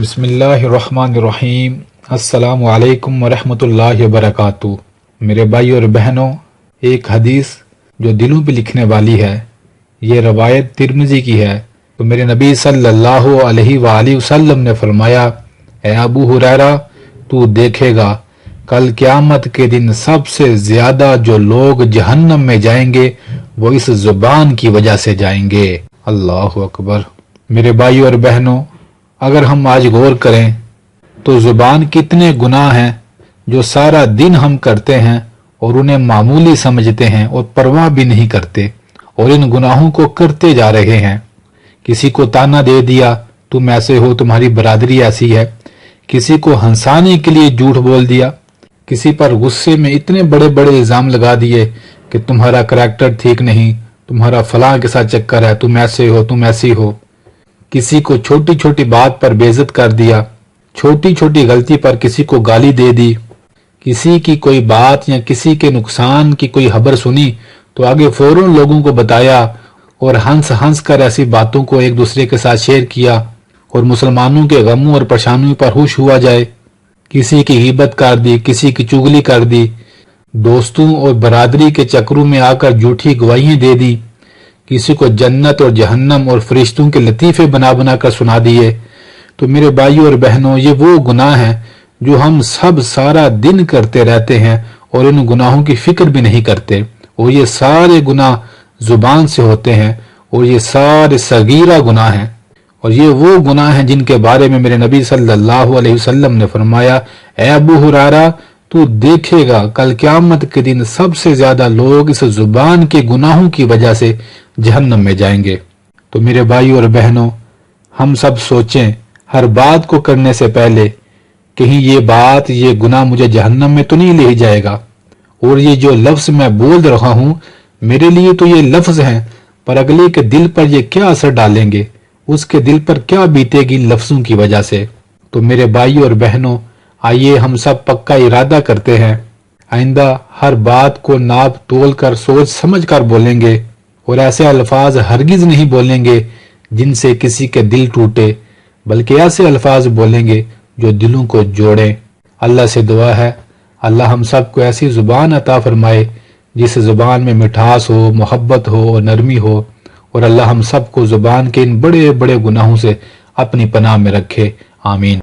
بسم اللہ الرحمن الرحیم۔ السلام علیکم ورحمۃ اللہ وبرکاتہ۔ میرے بھائی اور بہنوں، ایک حدیث جو دلوں پہ لکھنے والی ہے، یہ روایت ترمذی کی ہے۔ تو میرے نبی صلی اللہ علیہ وآلہ وسلم نے فرمایا، اے ابو ہریرہ، تو دیکھے گا کل قیامت کے دن سب سے زیادہ جو لوگ جہنم میں جائیں گے وہ اس زبان کی وجہ سے جائیں گے۔ اللہ اکبر۔ میرے بھائی اور بہنوں، اگر ہم آج غور کریں تو زبان کتنے گناہ ہیں جو سارا دن ہم کرتے ہیں اور انہیں معمولی سمجھتے ہیں اور پرواہ بھی نہیں کرتے، اور ان گناہوں کو کرتے جا رہے ہیں۔ کسی کو تانا دے دیا، تم ایسے ہو، تمہاری برادری ایسی ہے۔ کسی کو ہنسانے کے لیے جھوٹ بول دیا، کسی پر غصے میں اتنے بڑے بڑے الزام لگا دیے کہ تمہارا کریکٹر ٹھیک نہیں، تمہارا فلاں کے ساتھ چکر ہے، تم ایسے ہو، تم ایسی ہو۔ کسی کو چھوٹی چھوٹی بات پر بے عزت کر دیا، چھوٹی چھوٹی غلطی پر کسی کو گالی دے دی، کسی کی کوئی بات یا کسی کے نقصان کی کوئی خبر سنی تو آگے فوراً لوگوں کو بتایا اور ہنس ہنس کر ایسی باتوں کو ایک دوسرے کے ساتھ شیئر کیا، اور مسلمانوں کے غموں اور پریشانیوں پر خوش ہوا جائے۔ کسی کی غیبت کر دی، کسی کی چغلی کر دی، دوستوں اور برادری کے چکروں میں آ کر جھوٹی گواہیاں دے دی، کسی کو جنت اور جہنم اور فرشتوں کے لطیفے بنا بنا کر سنا دیے۔ تو میرے بھائیوں اور بہنوں، یہ وہ گناہ ہیں جو ہم سب سارا دن کرتے رہتے ہیں اور ان گناہوں کی فکر بھی نہیں کرتے، اور یہ سارے گناہ زبان سے ہوتے ہیں، اور یہ سارے صغیرہ گناہ ہیں، اور یہ وہ گناہ ہیں جن کے بارے میں میرے نبی صلی اللہ علیہ وسلم نے فرمایا، اے ابو ہریرہ، تو دیکھے گا کل قیامت کے دن سب سے زیادہ لوگ اس زبان کے گناہوں کی وجہ سے جہنم میں جائیں گے۔ تو میرے بھائیوں اور بہنوں، ہم سب سوچیں ہر بات کو کرنے سے پہلے، کہیں یہ بات، یہ گناہ مجھے جہنم میں تو نہیں لے جائے گا، اور یہ جو لفظ میں بول رہا ہوں میرے لیے تو یہ لفظ ہیں، پر اگلے کے دل پر یہ کیا اثر ڈالیں گے، اس کے دل پر کیا بیتے گی لفظوں کی وجہ سے۔ تو میرے بھائیوں اور بہنوں، آئیے ہم سب پکا ارادہ کرتے ہیں، آئندہ ہر بات کو ناپ تول کر سوچ سمجھ کر بولیں گے، اور ایسے الفاظ ہرگز نہیں بولیں گے جن سے کسی کے دل ٹوٹے، بلکہ ایسے الفاظ بولیں گے جو دلوں کو جوڑیں۔ اللہ سے دعا ہے اللہ ہم سب کو ایسی زبان عطا فرمائے جس زبان میں مٹھاس ہو، محبت ہو اور نرمی ہو، اور اللہ ہم سب کو زبان کے ان بڑے بڑے گناہوں سے اپنی پناہ میں رکھے۔ آمین۔